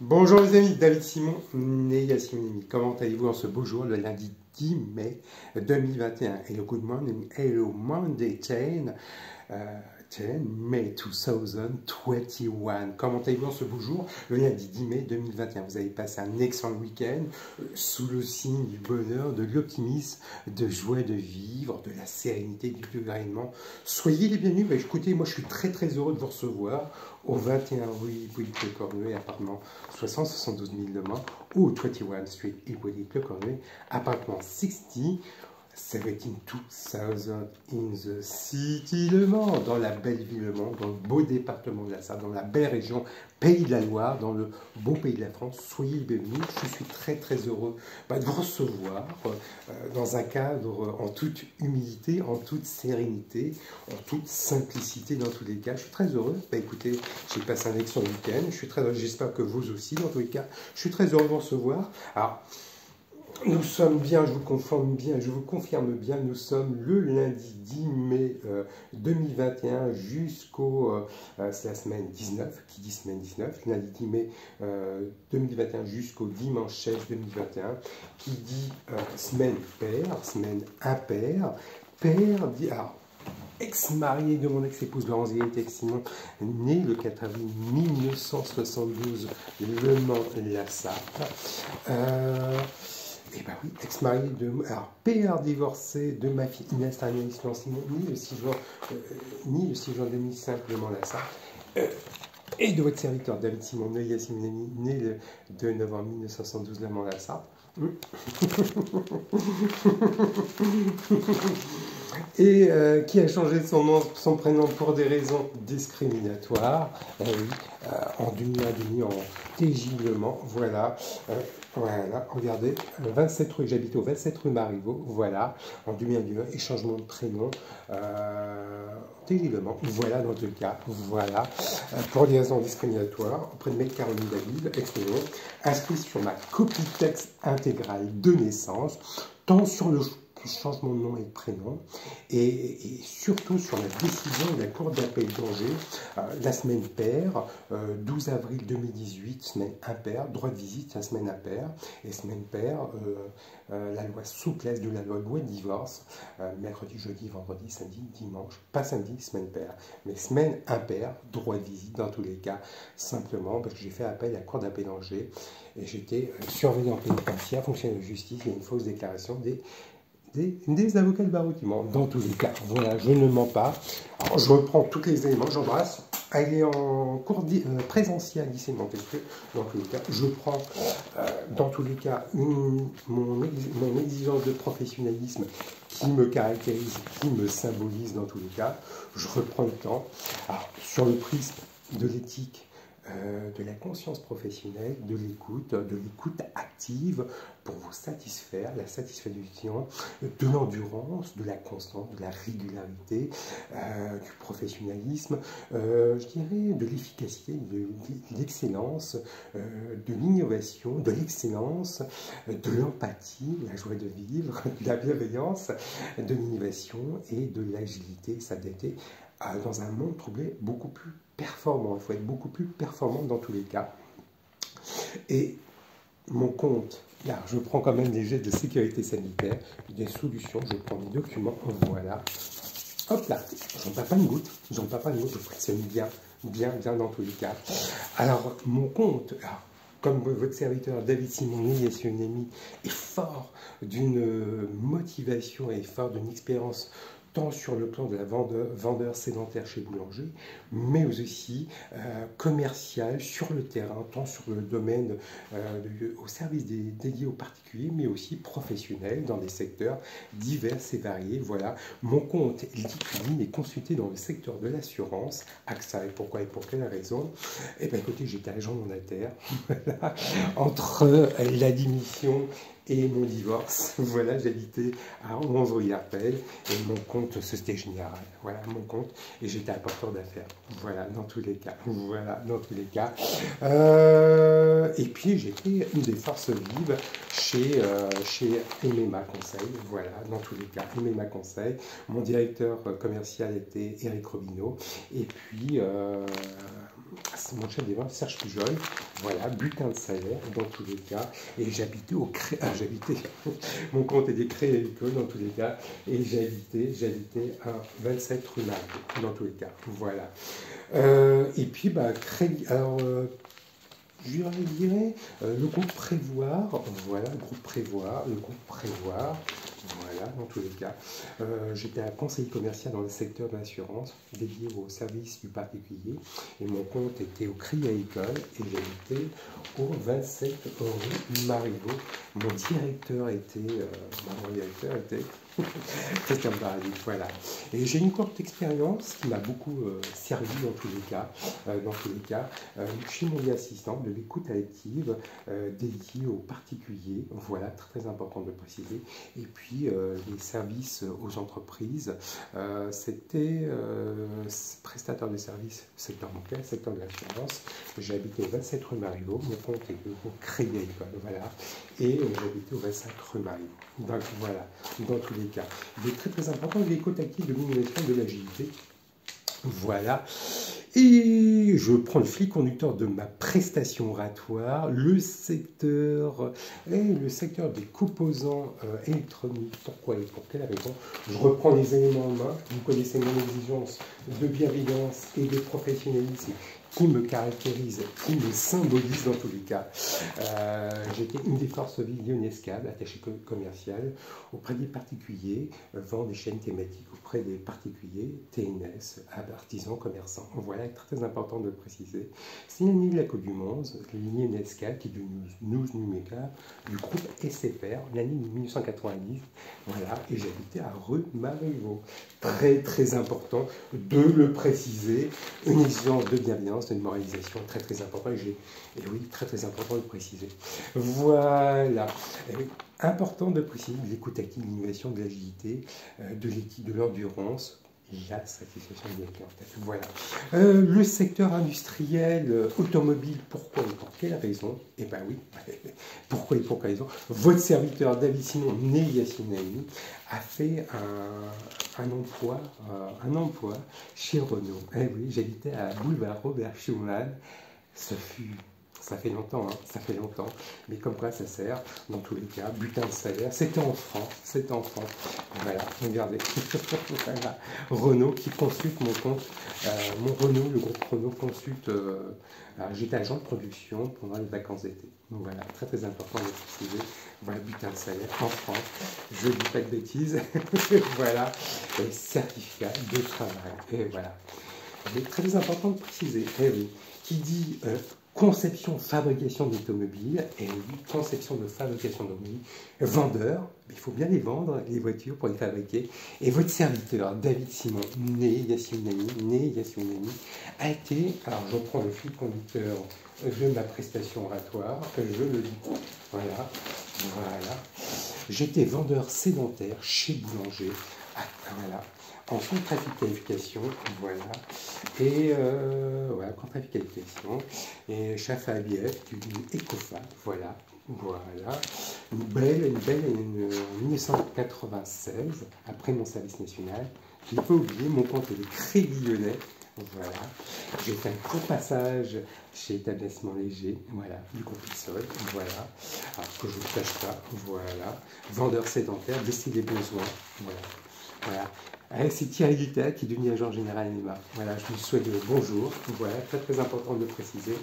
Bonjour les amis, David Simon, né Yassimini. Comment allez-vous en ce beau jour, le lundi 10 mai 2021? Hello, good morning, hello Monday 10, 10 May 2021. Comment allez-vous en ce beau jour, le lundi 10 mai 2021? Vous avez passé un excellent week-end sous le signe du bonheur, de l'optimisme, de joie de vivre, de la sérénité, du agrément. Soyez les bienvenus. Écoutez, moi je suis très heureux de vous recevoir au 21 rue Hippolyte Le Cornuet, appartement 72 000 Le Mans, ou au 21 Street Hippolyte Le Cornuet, appartement 60, 72,000 in the city Le Mans, dans la belle ville Le Mans, dans le beau département de la Sarthe, dans la belle région Pays de la Loire, dans le beau pays de la France. Soyez les bienvenus. Je suis très heureux de vous recevoir dans un cadre en toute humilité, en toute sérénité, en toute simplicité dans tous les cas. Je suis très heureux. Écoutez, j'ai passé un excellent week-end. Je suis très heureux. J'espère que vous aussi, dans tous les cas. Je suis très heureux de vous recevoir. Alors, nous sommes bien, je vous confirme bien, nous sommes le lundi 10 mai 2021 jusqu'au, c'est la semaine 19, qui dit semaine 19, lundi 10 mai 2021 jusqu'au dimanche 16 2021, qui dit semaine paire, semaine impaire, paire, dit, alors, ex-marié de mon ex-épouse Laurence Simon, né le 4 avril 1972, Le Mans-la Sarthe. Eh bien oui, ex-marié de... Alors, père divorcé de ma fille Inès Tarnier Simon, ni le 6 juin 2005, Le Mans-la-Sarthe, et de votre serviteur David Simon, né le 2 novembre 1972, Le Mans-la-Sarthe. Et qui a changé son nom, son prénom pour des raisons discriminatoires. Oui, en demi en TJ Le Mans, voilà. Voilà, regardez, 27 rue, j'habite au 27 rue Marivaux, voilà, en 2021, et changement de prénom, TJ Le Mans, voilà dans le cas, voilà, pour des raisons discriminatoires, auprès de Maître Caroline David, exprimé, inscrit sur ma copie texte intégrale de naissance, tant sur le changement de nom et de prénom, et surtout sur la décision de la Cour d'appel d'Angers, la semaine paire, 12 avril 2018, semaine impaire, droit de visite, la semaine impaire, et semaine paire, la loi souplesse de la loi de divorce, mercredi, jeudi, vendredi, samedi, dimanche, pas samedi, semaine paire, mais semaine impaire, droit de visite dans tous les cas, simplement parce que j'ai fait appel à la Cour d'appel d'Angers, et j'étais surveillant pénitentiaire, fonctionnaire de justice, il y a une fausse déclaration des avocats de barreau qui mentent, dans tous les cas. Voilà, je ne mens pas. Alors, je reprends tous les éléments, j'embrasse. Elle est en cours présentiel lycée de Montesquieu, dans tous les cas. Je prends, dans tous les cas, mon exigence de professionnalisme qui me caractérise, qui me symbolise dans tous les cas. Je reprends le temps. Alors, sur le prisme de l'éthique, de la conscience professionnelle, de l'écoute active pour vous satisfaire, la satisfaction, de l'endurance, de la constance, de la régularité, du professionnalisme, je dirais de l'efficacité, de l'excellence, de l'innovation, de l'excellence, de l'empathie, la joie de vivre, de la bienveillance, de l'innovation et de l'agilité, s'adapter dans un monde troublé beaucoup plus performant. Il faut être beaucoup plus performant dans tous les cas. Et mon compte, là, je prends quand même des gestes de sécurité sanitaire, des solutions, je prends des documents, voilà. Hop là, j'en perds pas une goutte, je frictionne bien dans tous les cas. Alors, mon compte, alors, comme votre serviteur David Simon, est fort d'une motivation et fort d'une expérience tant sur le plan de la vendeur sédentaire chez Boulanger, mais aussi commercial sur le terrain, tant sur le domaine au service dédié aux particuliers, mais aussi professionnel dans des secteurs divers et variés. Voilà, mon compte LinkedIn est consulté dans le secteur de l'assurance, AXA, et pourquoi et pour quelle raison? Eh bien écoutez, j'étais agent mandataire, voilà, entre la démission et mon divorce, voilà, j'habitais à 11 rue Yarpel, et mon compte Société Générale, voilà, mon compte, et j'étais apporteur d'affaires, voilà, dans tous les cas, voilà, dans tous les cas. Et puis j'étais une des forces vives chez MMA Conseil, voilà, dans tous les cas, MMA Conseil. Mon directeur commercial était Eric Robineau, et puis c'est mon chef des ventes, Serge Pujol. Voilà, butin de salaire dans tous les cas. Et j'habitais j'habitais, mon compte est des Crédit Agricole dans tous les cas. Et j'habitais à 27 rue Marie, dans tous les cas. Voilà. Et puis, crédit. Alors, je dirais le groupe Prévoir, voilà, le groupe Prévoir, voilà, dans tous les cas. J'étais un conseiller commercial dans le secteur de l'assurance, dédié au service du particulier, et mon compte était au Crédit Agricole, et j'habitais au 27 rue Marivaux. Mon directeur était Christian Paradis, voilà. Et j'ai une courte expérience qui m'a beaucoup servi dans tous les cas. Je suis mon assistant de l'écoute active dédié aux particuliers, voilà, très important de le préciser. Et puis les services aux entreprises, c'était prestataire de services, secteur bancaire, secteur de l'assurance. J'habitais au 27 rue Marivaux, mon compte est au Crédit Agricole, voilà. Et j'habitais au 25 rue Marivaux. Donc voilà, dans tous les cas. Il est très très important l'écoute active de l'innovation de l'agilité. Voilà. Et je prends le fil conducteur de ma prestation oratoire, le secteur des composants électroniques. Pourquoi et pour quelle raison? Je reprends les éléments en main. Vous connaissez mon exigence de bienveillance et de professionnalisme qui me caractérise, qui me symbolise dans tous les cas. J'étais une des forces vives lyonnaises-Câbles, attachée commerciale, auprès des particuliers, vend des chaînes thématiques auprès des particuliers, TNS, artisans, commerçants. Voilà, très très important de le préciser. C'est l'année de la Coupe du Monde, lyonnaises-Câbles, qui est du News Numérica, du groupe SFR, l'année 1990. Voilà, et j'habitais à rue Marivaux. Très très important de le préciser, une exigence de bienveillance, une moralisation très très importante, et oui, très très important de le préciser. Voilà, important de préciser l'écoute active, l'innovation, de l'agilité, de l'équipe, de l'endurance, la satisfaction de la clientèle. Voilà. Le secteur industriel, automobile, pourquoi et pour quelle raison? Eh bien oui, pourquoi et pour quelle raison? Votre serviteur David Simon, né Yassine Naïmi, a fait un emploi chez Renault. Eh oui, j'habitais à Boulevard Robert Schumann. Ça fait longtemps, hein, ça fait longtemps, mais comme quoi ça sert, dans tous les cas, butin de salaire, c'était en francs, voilà, regardez, voilà. Renault qui consulte mon compte, mon Renault, le groupe Renault consulte, j'étais agent de production pendant les vacances d'été, donc voilà, très très important de préciser, voilà, butin de salaire, en francs, je ne dis pas de bêtises, voilà, et certificat de travail, et voilà, il est très important de préciser, eh oui, qui dit conception, fabrication d'automobiles, et oui, conception de fabrication d'automobiles, vendeur, il faut bien les vendre, les voitures, pour les fabriquer, et votre serviteur, David Simon, né Yassine Nani, a été, alors je prends le fil conducteur de ma prestation oratoire, je le dis, voilà, j'étais vendeur sédentaire chez Boulanger, voilà, en contre-qualification, voilà, et voilà, contre-qualification, et chef à ABF, du Ecofa, voilà, une belle en 1996, après mon service national, je n'ai pas oublié, mon compte est le Crédit Lyonnais, voilà, j'ai fait un court passage chez Établissement Léger, voilà, du groupe Ipsol, voilà, alors que je ne vous cache pas, voilà, vendeur sédentaire, baisser les besoins, voilà. C'est Thierry Dutel qui est devenu agent général NEMA. Voilà, je vous souhaite bonjour. Voilà, très très important de le préciser.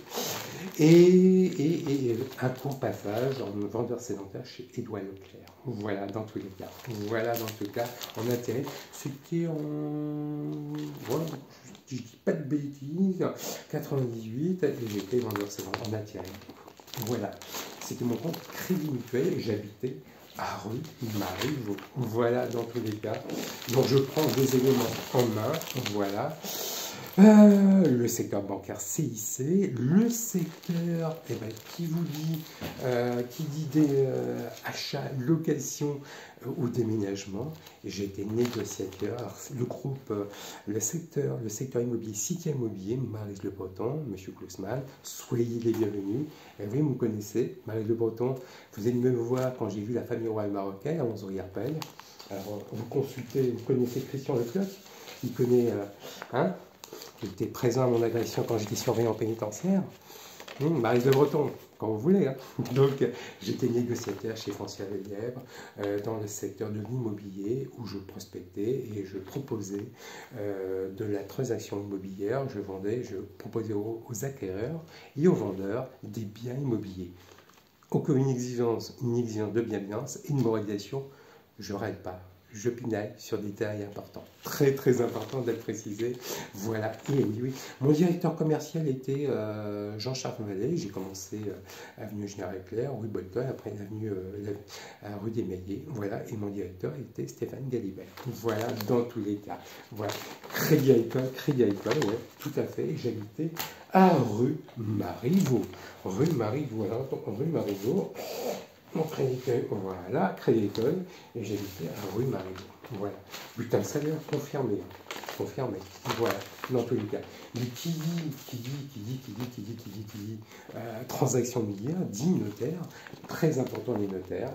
Et un court passage en vendeur sédentaire chez Édouard Leclerc. Voilà, dans tous les cas. Voilà, dans tous les cas, en intérim. C'était en... Voilà, je dis pas de bêtises, 98, et j'étais vendeur sédentaire en intérim. Voilà, c'était mon compte Crédit Mutuel et j'habitais à rue Marivaux. Voilà, dans tous les cas. Donc je prends des éléments en main, voilà. Le secteur bancaire CIC, le secteur qui vous dit, qui dit des achats, location ou déménagement. J'ai été négociateur. Alors, le groupe, le secteur immobilier, City Immobilier, Maryse Le Breton, Monsieur Klausmann, soyez les bienvenus. Et oui, vous me connaissez, Maryse Le Breton, vous allez me voir quand j'ai vu la famille royale marocaine à 11 rue Herpel. Alors, vous consultez, vous connaissez Christian Leclerc, il connaît, qui était présent à mon agression quand j'étais surveillant pénitentiaire. Maryse de Breton, quand vous voulez. Hein. Donc, j'étais négociateur chez Foncière Lièvre dans le secteur de l'immobilier où je prospectais et je proposais de la transaction immobilière. Je proposais aux acquéreurs et aux vendeurs des biens immobiliers. Aucune exigence de bienveillance et une moralisation, je ne règle pas. Je pinaille sur des détails importants. Très très important d'être précisé. Voilà. Et oui, mon directeur commercial était Jean-Charles Vallée. J'ai commencé avenue Général Leclerc, rue Bolton, après l'avenue rue des Maillets. Voilà. Et mon directeur était Stéphane Galibert. Voilà, dans tous les cas. Voilà. Crédit Agricole, ouais, tout à fait. J'habitais à rue Marivaux. Rue Marivaux. Alors, rue Marivaux. Mon crédit, voilà, crédit école, et j'habitais à rue Marivaux. Voilà. Putain de salaire confirmé. Confirmé. Voilà, dans tous les cas. Mais qui dit transaction immobilière, dit notaire, très important les notaires,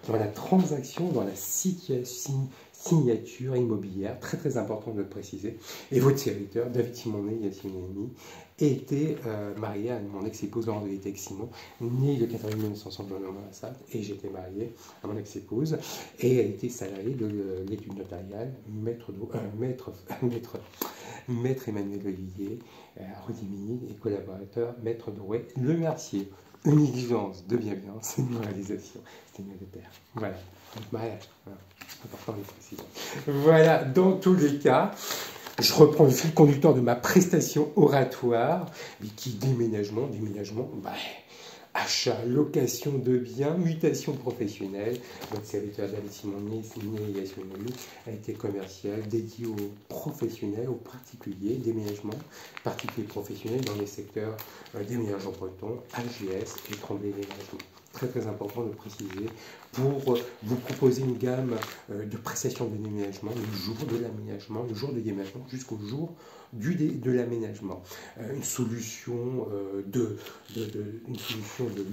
dans la transaction, dans la signature immobilière, très très important de le préciser. Et votre serviteur, David Simonet, Yassine Nemi, était marié à mon ex-épouse Laurent de Vitec-Simon, née le 4 avril 1969 à Salle, et j'étais marié à mon ex-épouse, et elle était salariée de l'étude notariale, maître Emmanuel Olivier, à Rudimini, et collaborateur, maître Drouet Le Mercier. Une exigence de bienveillance, une réalisation, c'était une notaire. Voilà, donc mariage, voilà. Important de préciser. Voilà, dans tous les cas, je reprends le fil conducteur de ma prestation oratoire, mais qui déménagement, achat, location de biens, mutation professionnelle. Votre serviteur David Simonet, signé a été commercial, dédié aux professionnels, aux particuliers, déménagement, particuliers professionnels dans les secteurs déménagement breton, AGS et Tremblay déménagement. Très très important de préciser pour vous proposer une gamme de prestations de déménagement le jour de l'aménagement, le jour de déménagement jusqu'au jour de l'aménagement. Une solution de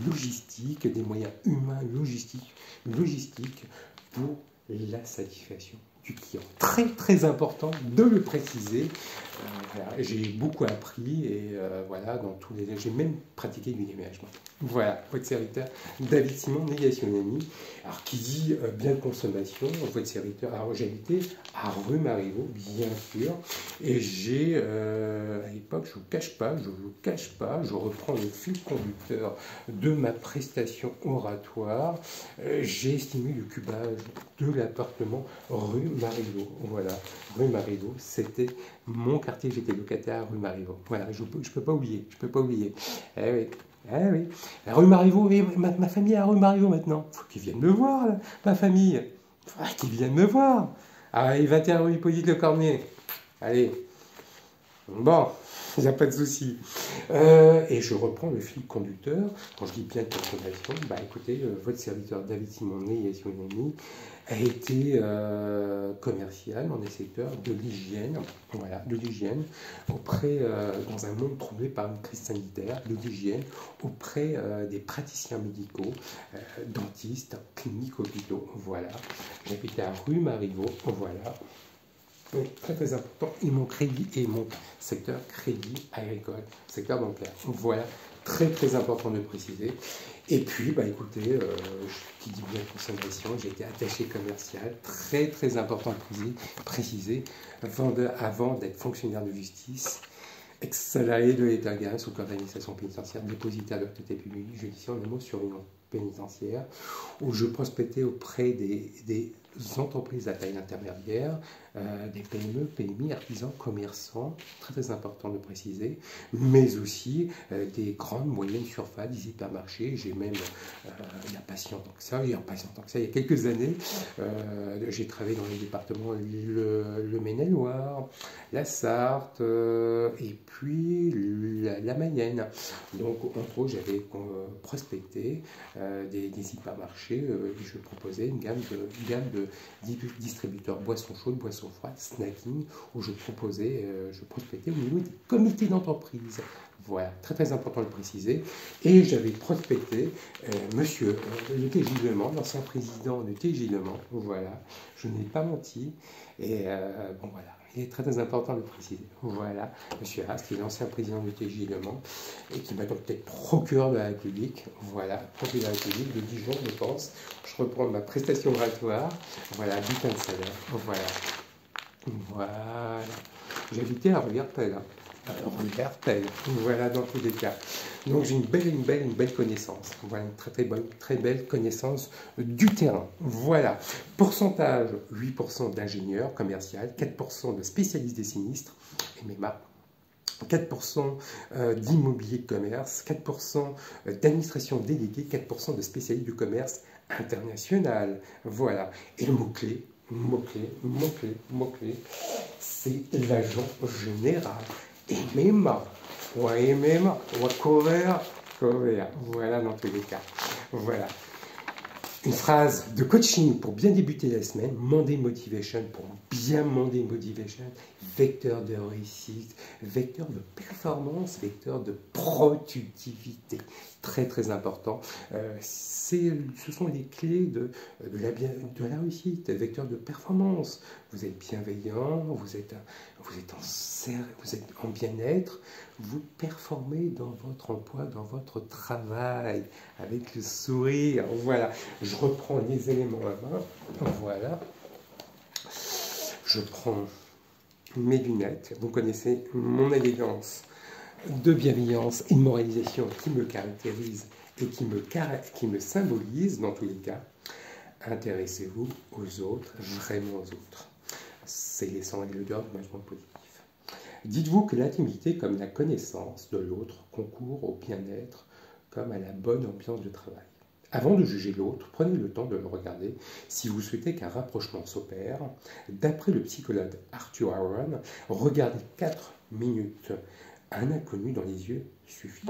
logistique, des moyens humains logistiques pour la satisfaction du client. Très très important de le préciser. Voilà, j'ai beaucoup appris et voilà, j'ai même pratiqué du déménagement. Voilà, votre serviteur David Simon, négation ennemie. Alors qui dit bien de consommation, votre serviteur, alors j'habitais à rue Marivaux, bien sûr, et j'ai à l'époque, je vous cache pas, je reprends le fil conducteur de ma prestation oratoire, j'ai estimé le cubage de l'appartement rue Marivaux. Voilà, rue Marivaux, c'était mon quartier, j'étais locataire à rue Marivaux. Voilà, je peux pas oublier, Eh oui. Eh oui, la rue Marivaux, ma famille est à rue Marivaux maintenant. Faut qu'ils viennent me voir, là, ma famille. Faut qu'ils viennent me voir. Ah, et 21 rue Hippolyte Le Cormier. Allez. Bon, il n'y a pas de souci. Et je reprends le fil conducteur. Quand je dis bien de consommation, bah écoutez, votre serviteur David Simonet et son ami a été commercial dans les secteurs de l'hygiène, voilà, de l'hygiène, dans un monde troublé par une crise sanitaire, de l'hygiène, auprès des praticiens médicaux, dentistes, cliniques, hôpitaux, voilà. J'habitais à rue Marivaux, voilà. Donc, très très important, et mon crédit et mon secteur crédit agricole, secteur bancaire. Voilà, très très important de préciser. Et puis, bah écoutez, qui dit bien consommation, j'ai été attaché commercial, très très important de préciser, avant d'être fonctionnaire de justice, ex-salarié de l'État Gaz sous code d'administration pénitentiaire, dépositaire de l'autorité publique judiciaire, en un mot sur une pénitentiaire, où je prospectais auprès des entreprises à taille intermédiaire, des PME, PMI, artisans, commerçants, très très important de préciser, mais aussi des grandes, moyennes surfaces, des hypermarchés. J'ai même, il n'y a pas si longtemps que ça, il y a quelques années, j'ai travaillé dans les départements le Maine-et-Loire, la Sarthe, et puis la Mayenne. Donc, entre autres, j'avais prospecté des hypermarchés et je proposais une gamme de distributeurs boissons chaudes, boissons froides, snacking, où je prospectais au niveau des comités d'entreprise. Voilà, très très important de le préciser. Et j'avais prospecté monsieur le TJ Le Mans, l'ancien président de TJ Le Mans. Voilà, je n'ai pas menti. Et bon voilà, Il est très important de le préciser. Voilà, M. Haas, qui est l'ancien président du TJ Le Mans, et qui va donc être procureur de la République. Voilà, procureur de la République de Dijon, je pense. Je reprends ma prestation oratoire. Voilà, bulletin de salaire. Voilà. Voilà. J'habitais à Rue-Herpel. Rue-Herpel. Voilà, dans tous les cas. Donc j'ai une belle connaissance. Voilà, une très belle connaissance du terrain. Voilà. Pourcentage, 8% d'ingénieurs commerciaux, 4% de spécialistes des sinistres, MMA, 4% d'immobilier de commerce, 4% d'administration déléguée, 4% de spécialistes du commerce international. Voilà. Et le mot-clé, c'est l'agent général. MMA. Ouais, MMA. Ouais, cover. Voilà, dans tous les cas. Voilà. Une phrase de coaching pour bien débuter la semaine, Monday Motivation, pour bien Monday Motivation, vecteur de réussite, vecteur de performance, vecteur de productivité. Très important. Ce sont les clés de la réussite, vecteur de performance. Vous êtes bienveillant, vous êtes en bien-être, vous performez dans votre emploi, dans votre travail, avec le sourire. Voilà, je reprends les éléments à main. Voilà, je prends mes lunettes. Vous connaissez mon élégance de bienveillance et de moralisation qui me caractérise et qui me symbolise dans tous les cas. Intéressez-vous aux autres, vraiment aux autres. C'est les 100 règles d'or du management positif. Dites-vous que l'intimité comme la connaissance de l'autre concourt au bien-être comme à la bonne ambiance de travail. Avant de juger l'autre, prenez le temps de le regarder si vous souhaitez qu'un rapprochement s'opère. D'après le psychologue Arthur Aaron, regardez 4 minutes un inconnu dans les yeux suffit.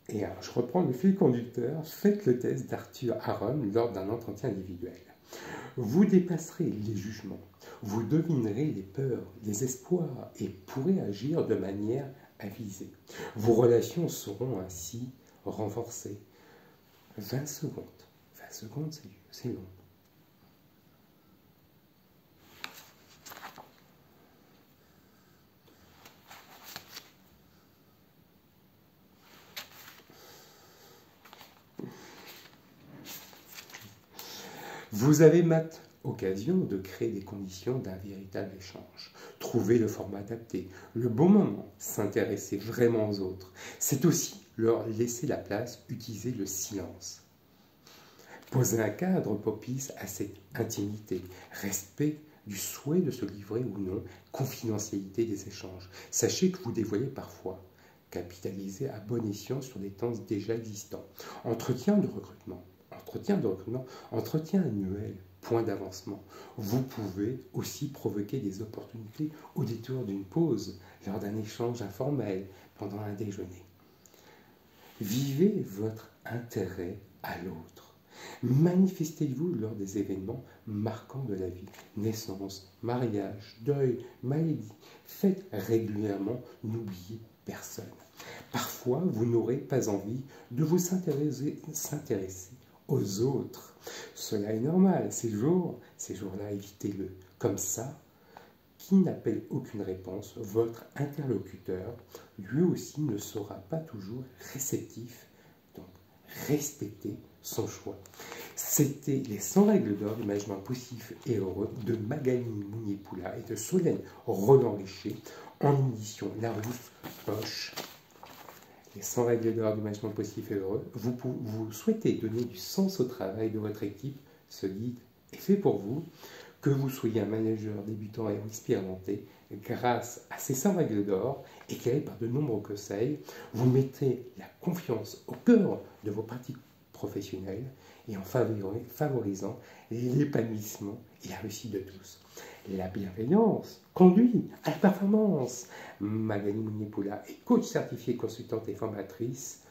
Et je reprends le fil conducteur. Faites le test d'Arthur Aaron lors d'un entretien individuel. Vous dépasserez les jugements, vous devinerez les peurs, les espoirs et pourrez agir de manière avisée. Vos relations seront ainsi renforcées. 20 secondes. 20 secondes, c'est long. Vous avez maintenant occasion de créer les conditions d'un véritable échange. Trouver le format adapté, le bon moment, s'intéresser vraiment aux autres. C'est aussi leur laisser la place, utiliser le silence. Poser un cadre propice à cette intimité, respect du souhait de se livrer ou non, confidentialité des échanges. Sachez que vous dévoilez parfois. Capitaliser à bon escient sur des temps déjà existants. Entretien de recrutement, entretien annuel, point d'avancement. Vous pouvez aussi provoquer des opportunités au détour d'une pause, lors d'un échange informel, pendant un déjeuner. Vivez votre intérêt à l'autre. Manifestez-vous lors des événements marquants de la vie, naissance, mariage, deuil, maladie. Faites régulièrement, n'oubliez personne. Parfois, vous n'aurez pas envie de vous s'intéresser aux autres. Cela est normal, ces jours-là, évitez-le. Comme ça, qui n'appelle aucune réponse, votre interlocuteur, lui aussi, ne sera pas toujours réceptif. Donc, respectez son choix. C'était les 100 règles d'or du management positif et heureux de Magali Mounier-Poula et de Solène Roland-Richer en édition Larousse Poche. Les 100 règles d'or du management positif et heureux. Vous souhaitez donner du sens au travail de votre équipe. Ce guide est fait pour vous. Que vous soyez un manager débutant et expérimenté, grâce à ces 100 règles d'or, éclairées par de nombreux conseils, vous mettez la confiance au cœur de vos pratiques professionnelles et en favorisant l'épanouissement et la réussite de tous. La bienveillance conduit à la performance. Magali Mounier-Poula est coach certifiée, consultante et formatrice.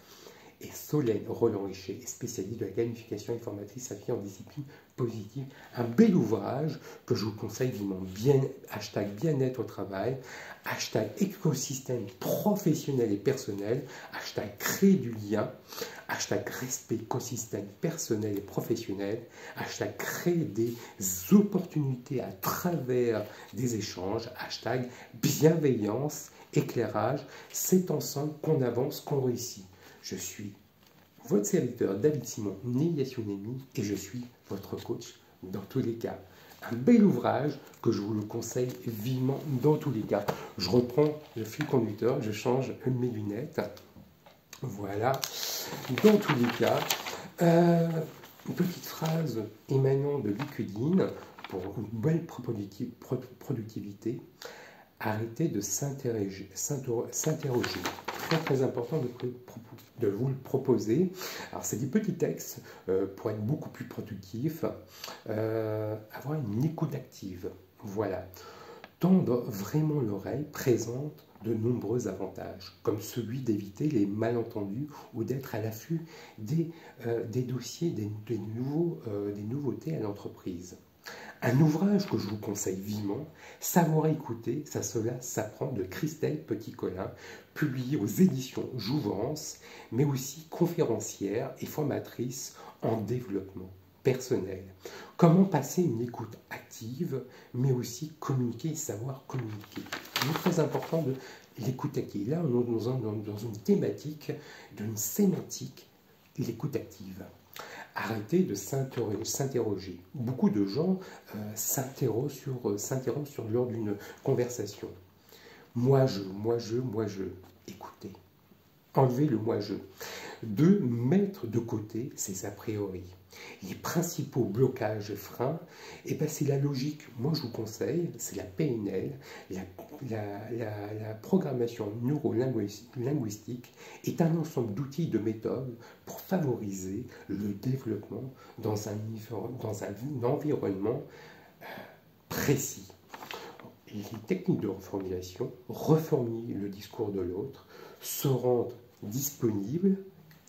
et Solène Roland-Richer est spécialiste de la gamification et formatrice certifiée en discipline positive. Un bel ouvrage que je vous conseille vivement. Hashtag bien-être au travail, hashtag écosystème professionnel et personnel, hashtag créer du lien, hashtag respect écosystème personnel et professionnel, hashtag créer des opportunités à travers des échanges, hashtag bienveillance, éclairage. C'est ensemble qu'on avance, qu'on réussit. Je suis votre serviteur David Simon, né Yasunemi, et je suis votre coach dans tous les cas. Un bel ouvrage que je vous le conseille vivement dans tous les cas. Je reprends le fil conducteur, je change mes lunettes. Voilà. Dans tous les cas, une petite phrase émanant de LinkedIn pour une belle productivité. Arrêtez de s'interroger. Très très important de vous le proposer. Alors c'est des petits textes pour être beaucoup plus productif. Avoir une écoute active. Voilà. Tendre vraiment l'oreille présente de nombreux avantages, comme celui d'éviter les malentendus ou d'être à l'affût des dossiers, des nouveautés à l'entreprise. Un ouvrage que je vous conseille vivement, Savoir écouter, cela s'apprend, de Christelle Petit-Colin, publié aux éditions Jouvence, mais aussi conférencière et formatrice en développement personnel. Comment passer une écoute active, mais aussi communiquer et savoir communiquer. C'est très important de l'écoute active. Là, on est dans une thématique, d'une sémantique, l'écoute active. Arrêtez de s'interroger. Beaucoup de gens s'interrogent lors d'une conversation. Moi je. Écoutez. Enlevez le moi je. 2. Mettre de côté ses a priori. Les principaux blocages et freins, c'est la logique. Moi, je vous conseille, c'est la PNL, la programmation neuro-linguistique est un ensemble d'outils et de méthodes pour favoriser le développement dans un environnement précis. Les techniques de reformulation, reformuler le discours de l'autre, se rendre disponible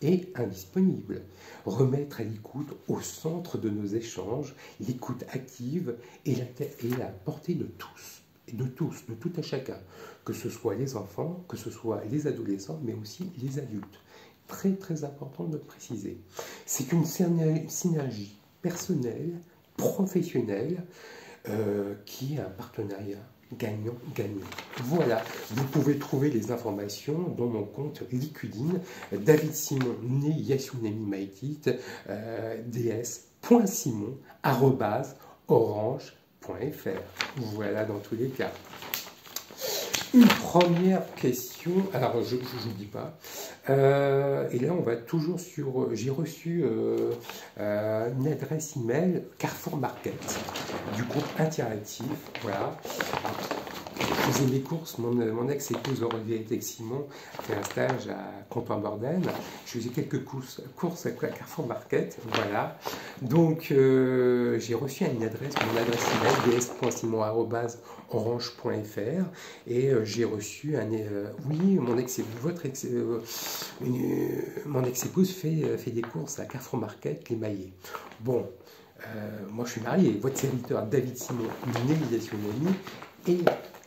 et indisponible. Remettre à l'écoute au centre de nos échanges, l'écoute active et la portée de tous, de tout à chacun, que ce soit les enfants, que ce soit les adolescents, mais aussi les adultes. Très très important de le préciser. C'est une synergie personnelle, professionnelle, qui est un partenariat gagnant-gagnant. Voilà, vous pouvez trouver les informations dans mon compte LinkedIn, David Simon, né Yasunemi Maitit, ds.simon@orange.fr. Voilà dans tous les cas. Une première question, alors je n'oublie pas, et là on va toujours sur, j'ai reçu une adresse email Carrefour Market du groupe Interactif, voilà. Je faisais mes courses, mon ex-épouse Aurélie Simon a fait un stage à Comptoir-Borden. Je faisais quelques courses à Carrefour Market, voilà. Donc j'ai reçu mon adresse email ds.simon@orange.fr et j'ai reçu oui, mon ex-épouse fait des courses à Carrefour Market, les Maillets. Bon, moi je suis marié, votre serviteur David Simon, né Yasunemi, et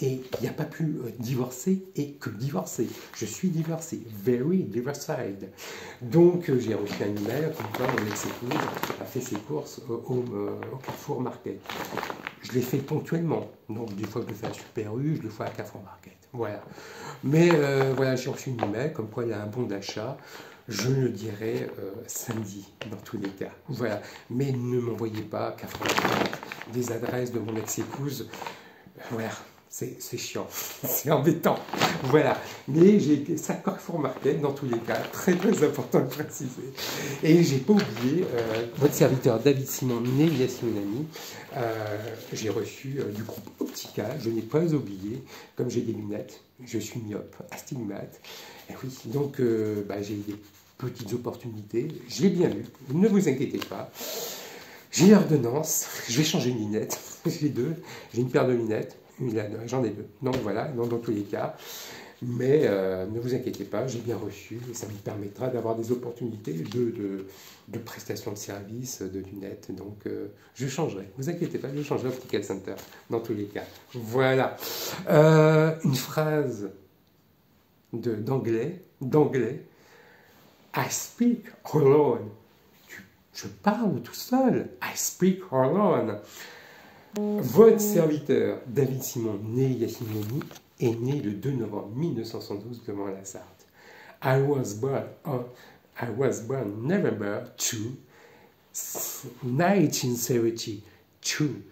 il n'y a pas pu divorcer et que divorcer. Je suis divorcé, very divorced. Donc j'ai reçu un email comme quoi mon ex-épouse a fait ses courses au Carrefour Market. Je l'ai fait ponctuellement. Donc des fois je le fais à Super U, je le fais à Carrefour Market. Voilà. Mais voilà, j'ai reçu un email comme quoi il y a un bon d'achat. Je le dirai samedi, dans tous les cas. Voilà. Mais ne m'envoyez pas Carrefour Market des adresses de mon ex-épouse. Voilà. C'est chiant, c'est embêtant, voilà. Mais j'ai ça Carrefour Market dans tous les cas, très très important de préciser. Et j'ai pas oublié votre serviteur David Simon, né Yasunemi, j'ai reçu du groupe Optica, je n'ai pas oublié, comme j'ai des lunettes, je suis myope, astigmate, et oui, donc j'ai des petites opportunités, j'ai bien lu, ne vous inquiétez pas. J'ai l'ordonnance, je vais changer une lunette, j'ai une paire de lunettes. J'en ai deux. Donc voilà, dans tous les cas. Mais ne vous inquiétez pas, j'ai bien reçu et ça me permettra d'avoir des opportunités de prestations de services, de lunettes. Donc je changerai, ne vous inquiétez pas, je changerai Optical Center dans tous les cas. Voilà. Une phrase d'anglais. I speak alone. Je parle tout seul. I speak alone. Votre serviteur, David Simon, né Yassimoni, est né le 2 novembre 1972 devant la Sarthe. I was born November 2, 1972.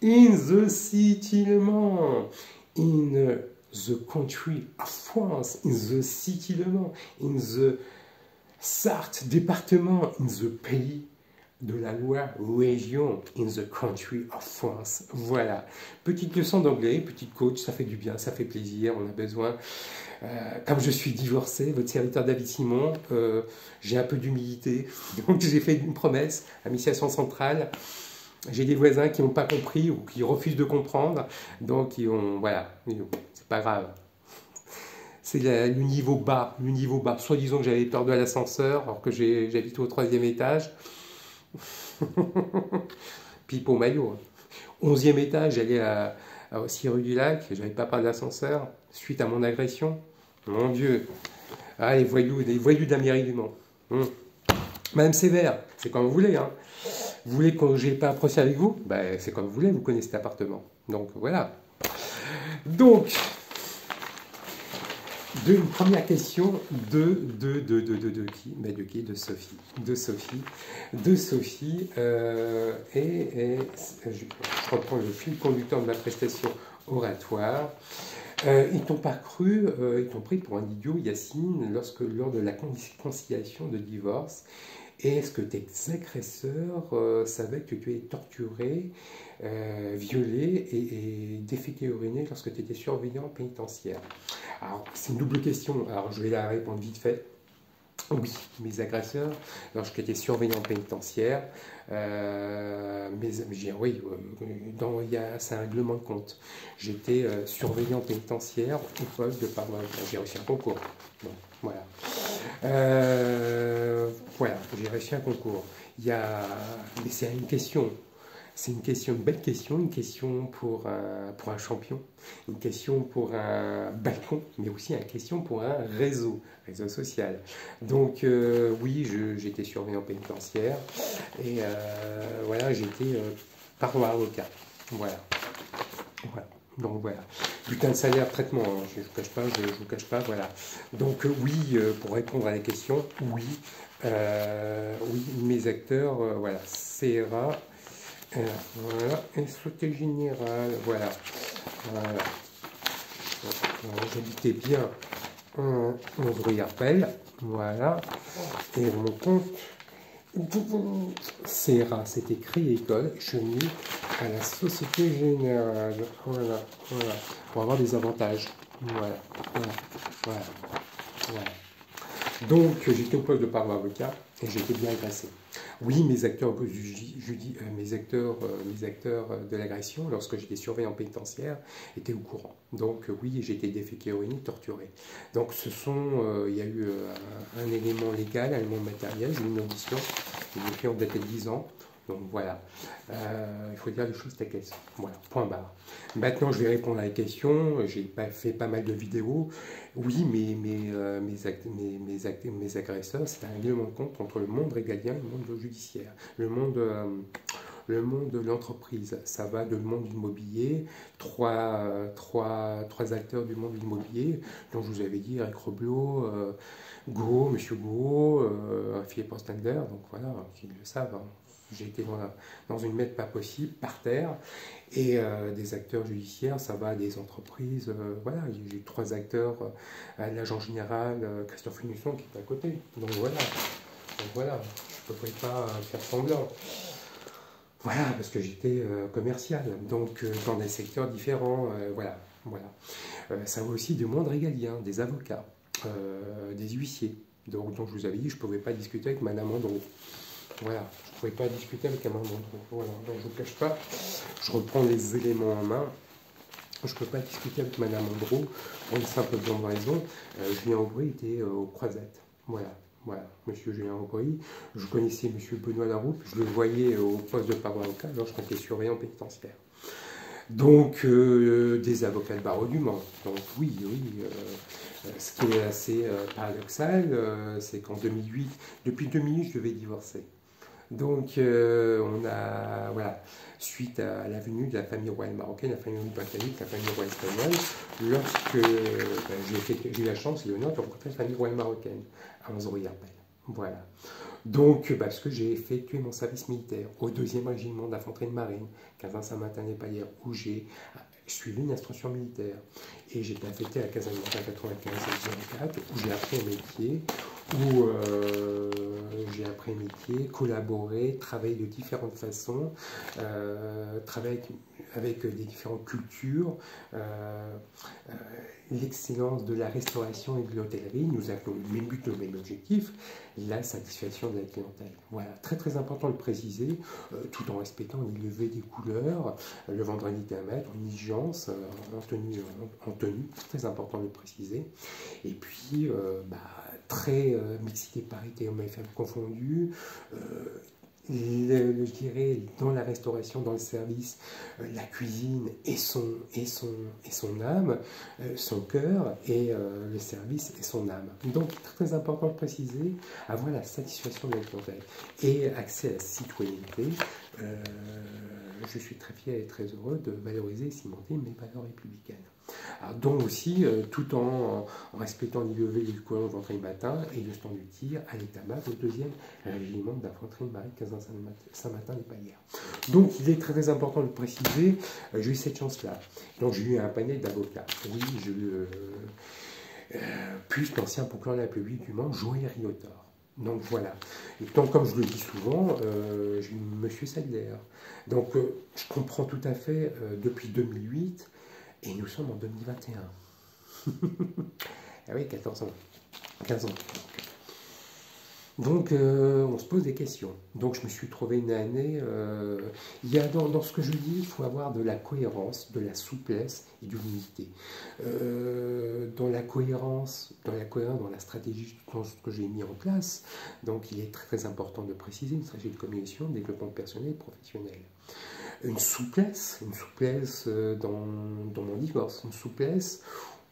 In the city Le Mans, in the country of France, in the city Le Mans, in the Sarthe département, in the pays de la Loire, région, in the country of France. Voilà. Petite leçon d'anglais, petite coach, ça fait du bien, ça fait plaisir, on a besoin. Comme je suis divorcé, votre serviteur David Simon, j'ai un peu d'humilité, donc j'ai fait une promesse à Mission Centrale. J'ai des voisins qui n'ont pas compris ou qui refusent de comprendre, donc voilà, c'est pas grave. C'est le niveau bas, Soit disant que j'avais peur de l'ascenseur, alors que j'habite au 3e étage. Pipe au maillot. 11e étage, j'allais aussi rue du Lac, j'avais pas peur de l'ascenseur, suite à mon agression. Mon Dieu. Ah, les voyous de la mairie du Mans. Madame Sévère, c'est comme vous voulez. Hein. Vous voulez que j'ai pas un procès avec vous? Ben, c'est comme vous voulez, vous connaissez cet appartement. Donc voilà. Donc, une première question de qui? Ben, de qui? De Sophie. De Sophie. Je reprends le fil conducteur de ma prestation oratoire. Ils t'ont pas cru, ils t'ont pris pour un idiot, Yacine, lors de la conciliation de divorce. Et est-ce que tes agresseurs savaient que tu es torturé, violé et déféqué uriné lorsque tu étais surveillant pénitentiaire? Alors, c'est une double question. Alors, je vais la répondre vite fait. Oui, mes agresseurs, lorsque j'étais surveillant pénitentiaire, c'est un règlement de compte. J'étais surveillant pénitentiaire au poste de parlement. J'ai réussi un concours. Bon, voilà. Voilà, j'ai réussi un concours. Mais c'est une question. C'est une belle question, une question pour un champion, une question pour un balcon, mais aussi une question pour un réseau social. Donc oui, j'étais surveillant pénitentiaire et voilà, j'étais parloir avocat. Voilà. Donc voilà. Putain de salaire, traitement, hein. Je ne vous cache pas, voilà. Donc oui, pour répondre à la question, oui, mes acteurs, voilà, CRA. Voilà, et Société Générale, voilà. J'habitais bien en rue Arpel, voilà. Et mon compte CRA, c'est écrit école, je suis mis à la Société Générale, voilà, pour avoir des avantages, voilà. Donc j'étais au poste de parole avocat et j'ai été bien agressé. Oui, mes acteurs de l'agression, lorsque j'étais surveillant pénitentiaire, étaient au courant. Donc oui, j'ai été déféqué, uriné, torturé. Donc il y a eu un élément légal, un élément matériel, j'ai eu une audition, depuis on datait de 10 ans. Donc voilà, il faut dire les choses telles qu'elles sont. Voilà, point barre. Maintenant, je vais répondre à la question. J'ai fait pas mal de vidéos. Oui, mes agresseurs, c'est un règlement de compte entre le monde régalien et le monde judiciaire. Le monde de l'entreprise, ça va de le monde immobilier, trois acteurs du monde immobilier, dont je vous avais dit Eric Reblot, Monsieur Gros, Philippe Ostender, donc voilà, qui le savent. Hein. J'ai été dans une mette pas possible, par terre, et des acteurs judiciaires, ça va des entreprises, voilà, j'ai 3 acteurs, l'agent général, Christophe Nusson, qui est à côté, donc voilà, je ne pourrais pas faire semblant. Voilà, parce que j'étais commercial, donc dans des secteurs différents, voilà. Ça va aussi du monde régalien, des avocats, des huissiers, donc je vous avais dit, je ne pouvais pas discuter avec Madame Andrew. Voilà, je ne pouvais pas discuter avec Madame Andrew. Voilà, donc je ne vous cache pas, je reprends les éléments en main. je ne peux pas discuter avec Madame Andro pour une simple bonne raison. Julien Aubry était aux Croisettes. Voilà. Voilà, Monsieur Julien Aubry. Je connaissais Monsieur Benoît Laroupe, je le voyais au poste de parole avocat, alors je étais surveillant pénitentiaire. Donc, des avocats de barreau du Mans. Donc, oui, ce qui est assez paradoxal, c'est qu'en 2008, depuis 2008, je devais divorcer. Donc, on a, voilà, suite à la venue de la famille royale marocaine, la famille britannique, la famille royale espagnole, lorsque j'ai eu la chance et l'honneur de rencontrer la famille royale marocaine à Anzori-Arpel. Voilà. Donc, parce que j'ai effectué mon service militaire au 2e régiment d'infanterie de marine, Casin Saint-Martin-les-Palières, où j'ai suivi une instruction militaire. Et j'étais affecté à la caserne militaire 95-04, où j'ai appris un métier, collaborer, travailler de différentes façons, travailler avec des différentes cultures, l'excellence de la restauration et de l'hôtellerie. Nous avons le même but, le même objectif, la satisfaction de la clientèle. Voilà, très très important de le préciser, tout en respectant les levées des couleurs, le vendredi d'un mètre, en exigence, en tenue, très important de le préciser. Et puis, très mixité, parité, hommes et femmes confondus. Je dirais, dans la restauration, dans le service, la cuisine et son âme, son cœur, et le service et son âme. Donc, très important de préciser, avoir la satisfaction de la clientèle et accès à la citoyenneté. Je suis très fier et très heureux de valoriser et cimenter mes valeurs républicaines. Alors, donc aussi, tout en respectant les levées du courant au vendredi matin et le stand du tir à l'état-major au 2e régiment d'infanterie de marine Casin Saint-Martin-les-Palières. Donc, il est très, très important de le préciser, j'ai eu cette chance-là. Donc, j'ai eu un panel d'avocats. Oui, j'ai eu plus l'ancien procureur de la République du Mans, Joël Riotor. Donc voilà. Et donc, comme je le dis souvent, j'ai eu M. Sadler. Donc je comprends tout à fait depuis 2008, et nous sommes en 2021. Ah oui, 14 ans. 15 ans. Donc on se pose des questions. Donc je me suis trouvé une année... il y a dans ce que je dis, il faut avoir de la cohérence, de la souplesse et de l'unité. Dans la cohérence, dans la stratégie, dans ce que j'ai mis en place, donc il est très, très important de préciser une stratégie de communication, de développement personnel et professionnel. Une souplesse dans mon divorce, une souplesse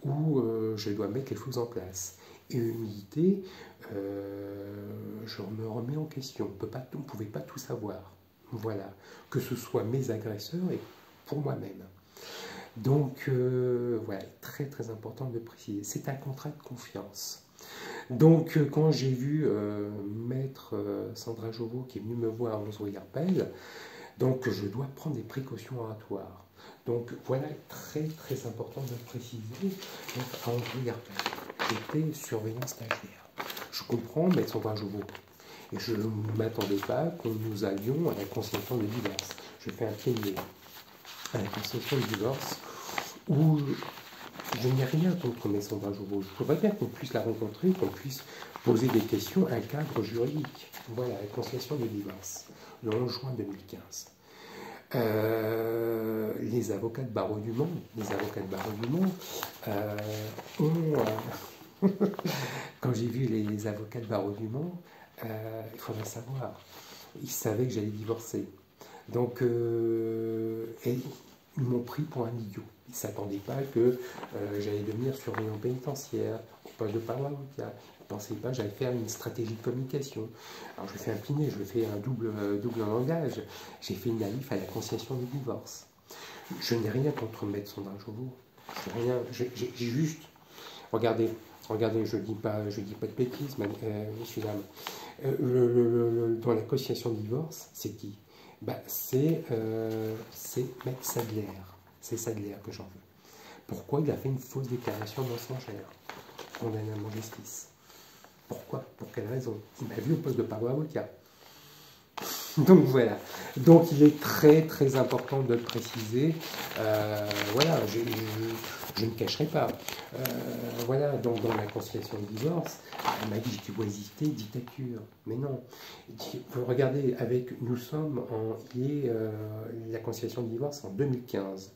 où je dois mettre les choses en place. Et une unité, je me remets en question. On ne pouvait pas tout savoir. Voilà. Que ce soit mes agresseurs et pour moi-même. Donc, voilà, très très important de le préciser. C'est un contrat de confiance. Donc, quand j'ai vu maître Sandra Jovo qui est venue me voir à Anzori-Arpel, donc je dois prendre des précautions oratoires. Donc, voilà, très très important de le préciser. Donc, à Anzori-Arpel, j'étais surveillant stagiaire. Je comprends maître Sandra Jovo. Et je ne m'attendais pas que nous allions à la concession de divorce. Je fais un pied à la concession de divorce où je n'ai rien contre mes Sandra Jovo. Je voudrais bien qu'on puisse la rencontrer, qu'on puisse poser des questions, un cadre juridique. Voilà, la concession de divorce, le 11 juin 2015. Les avocats de barreau du Mans, ont... quand j'ai vu les avocats de barreau du Mans, il faudrait savoir, ils savaient que j'allais divorcer. Donc, et ils m'ont pris pour un idiot. Ils ne s'attendaient pas que j'allais devenir surveillant pénitentiaire, au poste de parole avocat. Ils ne pensaient pas que j'allais faire une stratégie de communication. Alors, je fais un pinet, je fais un double langage. J'ai fait une alif à la conciliation du divorce. Je n'ai rien contre maître Sandra Jovo. J'ai juste... Regardez, je dis pas de bêtises, messieurs, dames. Dans la conciliation de divorce, c'est qui? C'est maître Sadler. C'est Sadler que j'en veux. Pourquoi il a fait une fausse déclaration mensongère condamné à mon justice? Pourquoi? Pour quelle raison? Il m'a vu au poste de parole avocat. Donc voilà. Donc il est très très important de le préciser. Voilà, je ne cacherai pas. Voilà, donc dans la conciliation de divorce, on m'a dit virtuosité, dictature. Mais non. Regardez, nous sommes la conciliation de divorce en 2015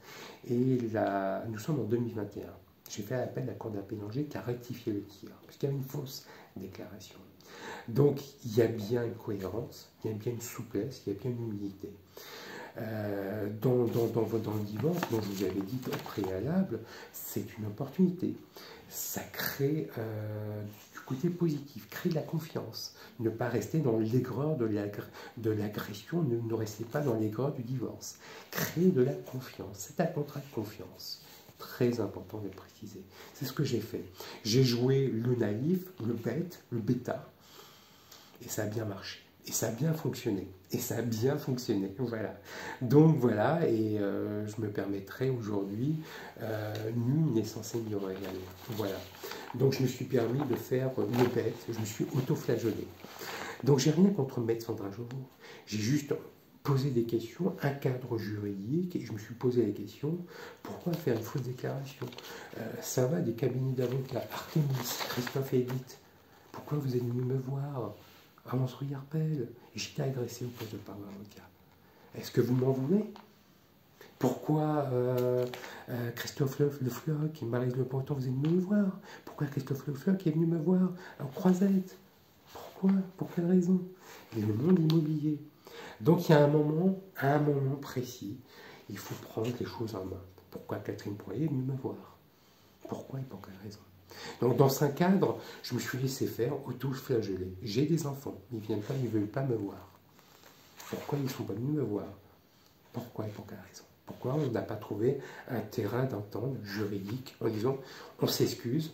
et nous sommes en 2021. J'ai fait appel à la Cour d'appel d'Angers qui a rectifié le tir, parce qu'il y avait une fausse déclaration. Donc il y a bien une cohérence, il y a bien une souplesse, il y a bien une humilité. Dans le divorce, dont je vous avais dit au préalable, c'est une opportunité. Ça crée du côté positif, crée de la confiance. Ne pas rester dans l'aigreur de l'agression, ne restez pas dans l'aigreur du divorce. Créer de la confiance, c'est un contrat de confiance. Très important de le préciser. C'est ce que j'ai fait. J'ai joué le naïf, le bête, le bêta, et ça a bien marché. Et ça a bien fonctionné. Et ça a bien fonctionné. Voilà. Donc voilà, et je me permettrai aujourd'hui, nul n'est censé ignorer la loi. Voilà. Donc je me suis permis de faire le bête, je me suis auto-flagellé. Donc j'ai rien contre Maître Sandra Jovo. J'ai juste posé des questions, un cadre juridique, et je me suis posé la question, pourquoi faire une fausse déclaration? Ça va des cabinets d'avocats, Artemis, Christophe et Edith, pourquoi vous êtes venu me voir? Rance Rouillarpel, et j'étais agressé au poste de parole avocat. Est-ce que vous m'en voulez? Pourquoi Christophe Le Floch et Marie Le Breton, vous êtes venu me voir? Pourquoi Christophe Le Floch est venu me voir en Croisette? Pourquoi? Pour quelle raison? Et le monde immobilier. Donc il y a un moment précis, il faut prendre les choses en main. Pourquoi Catherine Poirier est venue me voir? Pourquoi et pour quelle raison? Donc dans ce cadre, je me suis laissé faire, auto-flagellé. J'ai des enfants, ils ne veulent pas me voir. Pourquoi ils ne sont pas venus me voir? Pourquoi et pour quelle raison? Pourquoi on n'a pas trouvé un terrain d'entente juridique en disant on s'excuse,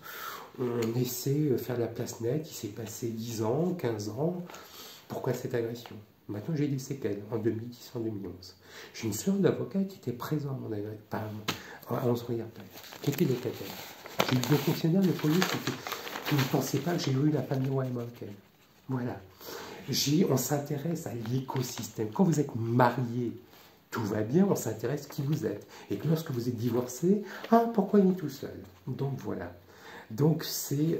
on essaie de faire la place nette, il s'est passé 10 ans, 15 ans, pourquoi cette agression? Maintenant j'ai des séquelles, en 2010, en 2011. J'ai une sœur d'avocat qui était présente à mon agression, à Anse-Rouillarpel, qui était locataire. J'ai eu deux fonctionnaires de police qui ne pensaient pas que j'ai eu la famille américaine. Voilà. On s'intéresse à l'écosystème. Quand vous êtes marié, tout va bien, on s'intéresse à qui vous êtes. Et que lorsque vous êtes divorcé, pourquoi il est tout seul? Donc voilà. Donc c'est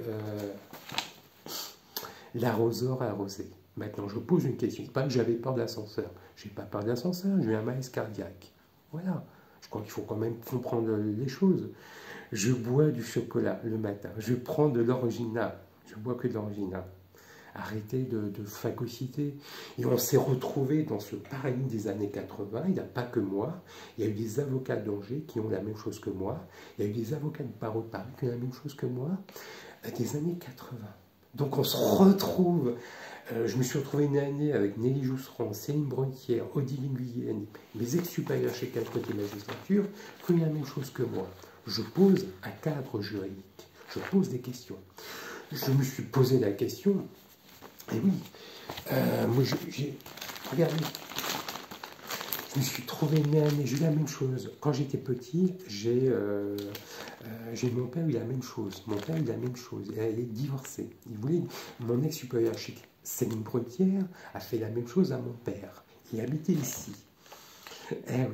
l'arroseur arrosé. Maintenant, je pose une question. Pas que j'avais peur de l'ascenseur. Je n'ai pas peur de l'ascenseur, j'ai eu un malaise cardiaque. Voilà. Je crois qu'il faut quand même comprendre les choses. Je bois du chocolat le matin. Je prends de l'orangina. Je bois que de l'orangina. Arrêtez de phagocyter. Et on s'est retrouvés dans ce paradigme des années 80. Il n'y a pas que moi. Il y a eu des avocats d'Angers qui ont la même chose que moi. Il y a eu des avocats de barreau de Paris qui ont la même chose que moi. Des années 80. Donc on se retrouve. Je me suis retrouvé une année avec Nelly Jousserand, Céline Bronquière, Odile Guyenne, mes ex-supérieurs chez Quatre Côtés Magistrature, qui ont la même chose que moi. Je pose un cadre juridique. Je pose des questions. Je me suis posé la question. Et oui, moi, regardez, je me suis trouvé né, j'ai eu la même chose. Quand j'étais petit, j'ai mon père eu la même chose. Mon père a eu la même chose. Elle est divorcée. Mon ex-supérieur chez Céline Bretière a fait la même chose à mon père. Il habitait ici. Eh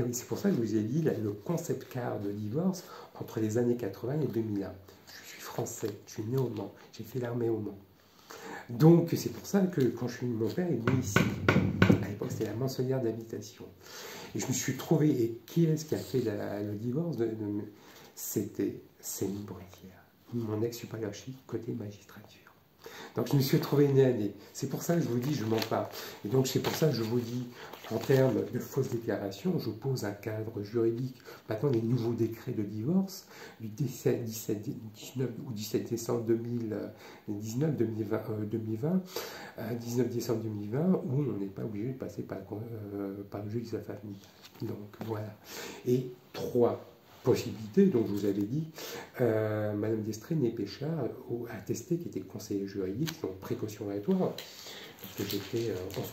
oui, c'est pour ça que je vous ai dit le concept car de divorce entre les années 80 et 2001. Je suis français, je suis né au Mans, j'ai fait l'armée au Mans. Donc, c'est pour ça que quand je suis venu, mon père est venu ici. À l'époque, c'était la mensualière d'habitation. Et je me suis trouvé, et qui est-ce qui a fait le divorce? C'était Céline Bretière, mon ex-supérieur côté magistrature. Donc, je me suis trouvé une année. C'est pour ça que je vous dis, je m'en parle. Et donc, c'est pour ça que je vous dis, en termes de fausses déclarations, je pose un cadre juridique. Maintenant, les nouveaux décrets de divorce du 19 ou 17 décembre 2019, 19 décembre 2020, où on n'est pas obligé de passer par le juge de sa famille. Donc, voilà. Et 3 possibilités, donc je vous avais dit, Madame Destré Népéchard a attesté qu'il était conseiller juridique, donc précaution aléatoire, parce que on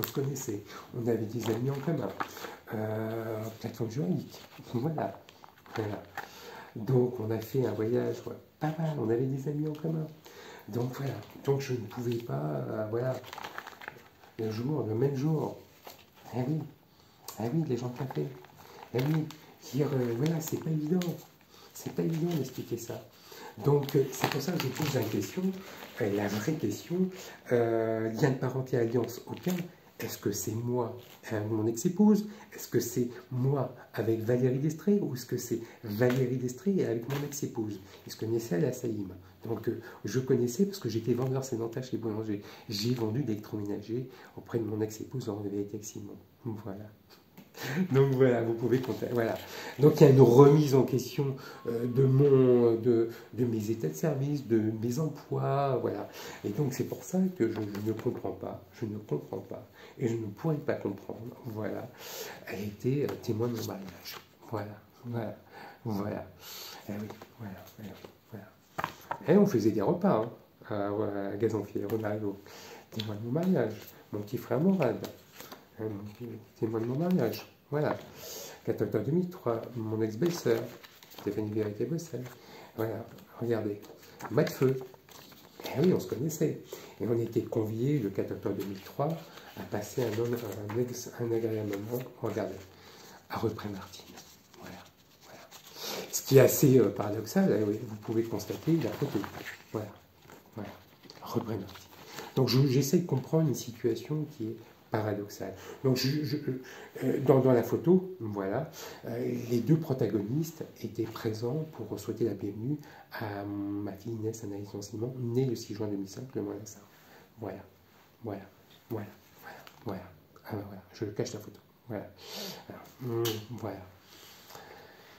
se connaissait. On avait des amis en commun. Plateforme juridique. Voilà. Donc on a fait un voyage pas mal, on avait des amis en commun. Donc voilà. Donc je ne pouvais pas. Voilà. le même jour. Ah oui, ah oui, les gens de café. Ah oui, dire, voilà, c'est pas évident. C'est pas évident d'expliquer ça. Donc, c'est pour ça que je pose la question, la vraie question, lien de parenté, alliance, aucun. Est-ce que c'est moi avec mon ex-épouse? Est-ce que c'est moi avec Valérie Destré? Ou est-ce que c'est Valérie Destré avec mon ex-épouse? Est-ce que connaissez la Saïm? Donc, je connaissais parce que j'étais vendeur sédentaire chez Boulanger. J'ai vendu d'électroménager auprès de mon ex-épouse en vérité avec Simon. Voilà. Donc voilà, vous pouvez compter. Voilà. Donc il y a une remise en question de mes états de service, de mes emplois, voilà. Et donc c'est pour ça que je ne comprends pas, je ne comprends pas, et je ne pourrais pas comprendre. Voilà. Elle était témoin de mon mariage. Voilà, voilà, voilà. Eh oui, voilà, voilà, voilà. Et on faisait des repas hein, à Gazonfier, Ronaldo. Témoin de mon mariage. Mon petit frère Morad. Témoin de mon mariage. Voilà. 4 octobre 2003, mon ex-belle-sœur, Stéphanie Vérité-Bossel. Voilà, regardez. Mat de feu. Eh oui, on se connaissait. Et on était conviés le 4 octobre 2003 à passer un agréable moment, regardez, à Repré-Martine. Voilà, voilà. Ce qui est assez paradoxal, vous pouvez constater la photo. Voilà, voilà. Repré-Martine. Donc j'essaie de comprendre une situation qui est paradoxal. Donc, dans la photo, voilà, les deux protagonistes étaient présents pour souhaiter la bienvenue à ma fille Inès Anaïs Simon, née le 6 juin 2005, le mois de ça. Voilà, voilà, voilà, voilà, voilà. Alors, voilà, je cache la photo. Voilà. Alors, voilà.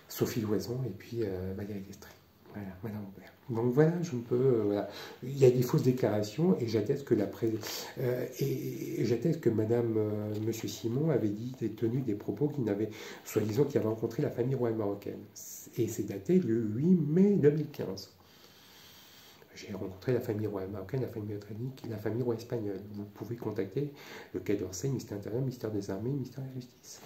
Sophie Loison et puis Valérie Destré. Voilà, Madame Aubert. Donc voilà, je ne peux. Voilà. Il y a des fausses déclarations et j'atteste que j'atteste que Madame Monsieur Simon avait dit tenu des propos qu'il n'avait, soi-disant, qu'il avait rencontré la famille royale marocaine. Et c'est daté le 8 mai 2015. J'ai rencontré la famille royale marocaine, la famille britannique, la famille royale espagnole. Vous pouvez contacter le Quai d'Orsay, ministère de l'Intérieur, ministère des Armées, ministère de la Justice.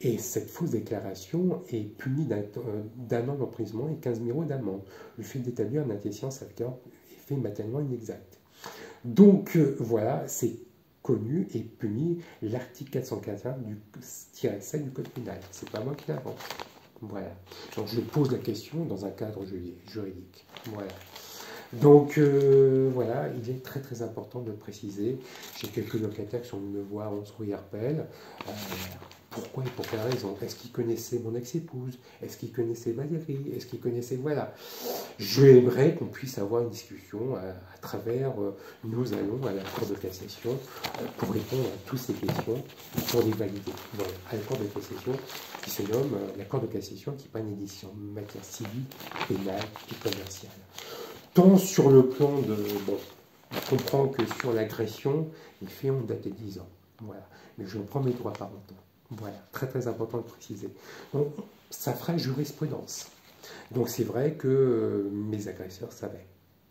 Et cette fausse déclaration est punie d'un an d'emprisonnement et 15 000 € d'amende. Le fait d'établir un antécédent salvateur est fait matériellement inexact. Donc voilà, c'est connu et puni l'article 441 du 7 du Code pénal. C'est pas moi qui l'invente. Voilà. Donc je pose la question dans un cadre juridique. Voilà. Donc voilà, il est très très important de le préciser. J'ai quelques locataires qui sont venus me voir, on se Herpel. Pourquoi et pour quelle raison? Est-ce qu'ils connaissaient mon ex-épouse? Est-ce qu'ils connaissaient Valérie? Est-ce qu'ils connaissaient... Voilà. J'aimerais qu'on puisse avoir une discussion à travers nos allons à la Cour de cassation pour répondre à toutes ces questions et pour les valider. Voilà, à la Cour de cassation qui se nomme la Cour de cassation qui prend une décision en matière civile, pénale et commerciale. Tant sur le plan de... Bon, on comprend que sur l'agression, les faits ont daté 10 ans. Voilà. Mais je prends mes droits parentaux. Voilà, très très important de préciser. Donc, ça fera jurisprudence. Donc c'est vrai que mes agresseurs savaient.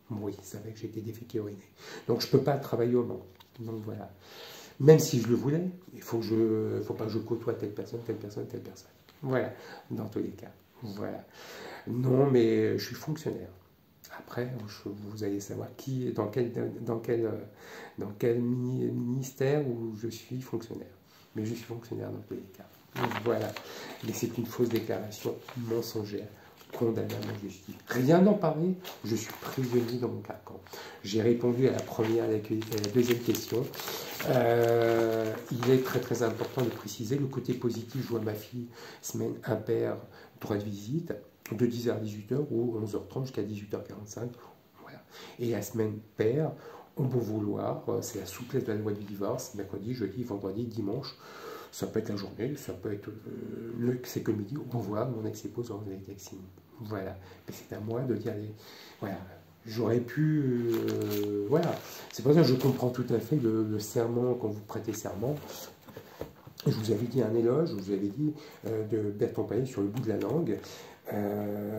Oui, ils savaient que j'étais déféqué uriné. Donc je ne peux pas travailler au Mans. Donc voilà. Même si je le voulais, il faut pas que je côtoie telle personne, telle personne, telle personne. Voilà, dans tous les cas. Voilà. Non, mais je suis fonctionnaire. Après, vous allez savoir dans quel ministère où je suis fonctionnaire. Mais je suis fonctionnaire dans tous les cas. Donc voilà. Mais c'est une fausse déclaration mensongère, condamnable en justice. Rien n'en paraît, je suis prisonnier dans mon carcan. J'ai répondu à la première et à la deuxième question. Il est très très important de préciser le côté positif. Je vois ma fille semaine impair, droit de visite, de 10h à 18h ou 11h30 jusqu'à 18h45. Voilà. Et la semaine paire, on peut vouloir, c'est la souplesse de la loi du divorce, mercredi, jeudi, vendredi, dimanche, ça peut être la journée, ça peut être c'est que midi, on peut vouloir mon ex-épouse en Simon. Voilà, mais c'est à moi de dire, voilà, j'aurais pu, voilà, c'est pour ça que je comprends tout à fait le serment, quand vous prêtez serment. Je vous avais dit un éloge, je vous avais dit de Bertrand Payet sur le bout de la langue.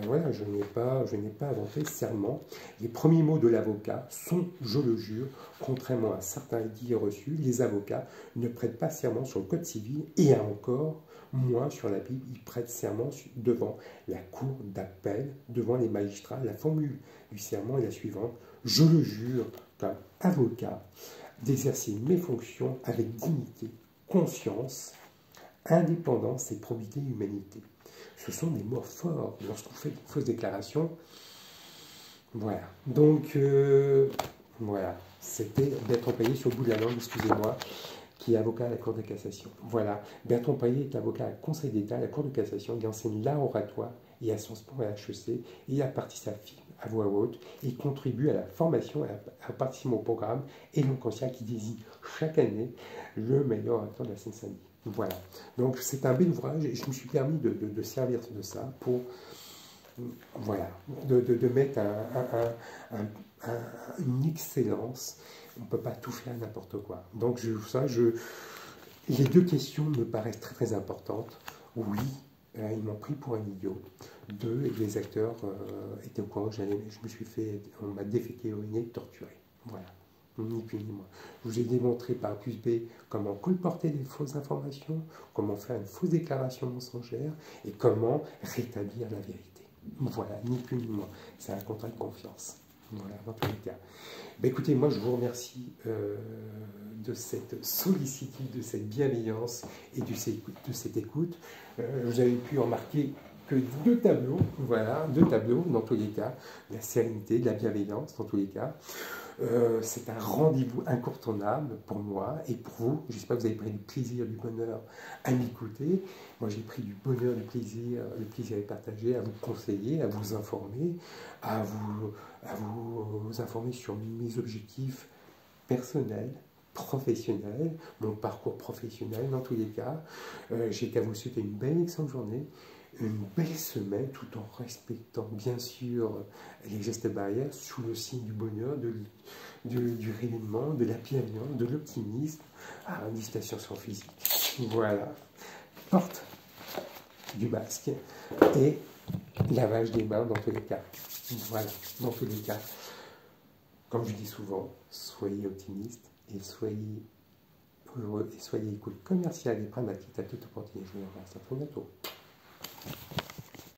Voilà, je n'ai pas inventé serment. Les premiers mots de l'avocat sont, je le jure, contrairement à certains dits reçus, les avocats ne prêtent pas serment sur le code civil et encore moins sur la Bible. Ils prêtent serment devant la cour d'appel, devant les magistrats. La formule du serment est la suivante: je le jure comme avocat d'exercer mes fonctions avec dignité, conscience, indépendance et probité et humanité. Ce sont des mots forts lorsqu'on fait une fausse déclaration. Voilà. Donc, voilà. C'était Bertrand Payet sur le bout de la langue, excusez-moi, qui est avocat à la Cour de cassation. Voilà. Bertrand Payet est avocat à Conseil d'État à la Cour de cassation. Il enseigne l'art oratoire et à Sciences Po à HEC. Et il a participé à voix haute et contribue à la formation et à participation au programme Éloquentia qui désigne chaque année le meilleur acteur de la Seine-Saint-Denis. Voilà. Donc c'est un bel ouvrage et je me suis permis de servir de ça pour, voilà, de mettre une excellence. On ne peut pas tout faire n'importe quoi. Donc les deux questions me paraissent très très importantes. Oui, ils m'ont pris pour un idiot. Deux, les acteurs étaient au courant que je me suis fait, on m'a déféqué au nez, torturé. Voilà. Ni plus ni moins. Je vous ai démontré par plus B comment colporter des fausses informations, comment faire une fausse déclaration mensongère et comment rétablir la vérité. Voilà, ni plus ni moins. C'est un contrat de confiance. Voilà, dans tous les cas. Ben écoutez, moi je vous remercie de cette sollicitude, de cette bienveillance et de cette écoute. Vous avez pu remarquer que deux tableaux, voilà, deux tableaux dans tous les cas, de la sérénité, de la bienveillance dans tous les cas. C'est un rendez-vous incontournable pour moi et pour vous. J'espère que vous avez pris du plaisir, du bonheur à m'écouter. Moi, j'ai pris du bonheur, du plaisir, le plaisir est partagé, à vous conseiller, à vous informer, à vous informer sur mes objectifs personnels, professionnels, mon parcours professionnel dans tous les cas. J'ai qu'à vous souhaiter une belle excellente journée, une belle semaine, tout en respectant bien sûr les gestes barrières sous le signe du bonheur, du rayonnement, de la bienveillance, de l'optimisme, une distanciation physique. Voilà. Porte du masque et lavage des mains dans tous les cas. Voilà, dans tous les cas. Comme je dis souvent, soyez optimistes et soyez heureux et soyez écoute commerciale et pragmatique à toute opportunité. Je vous remercie. À très bientôt.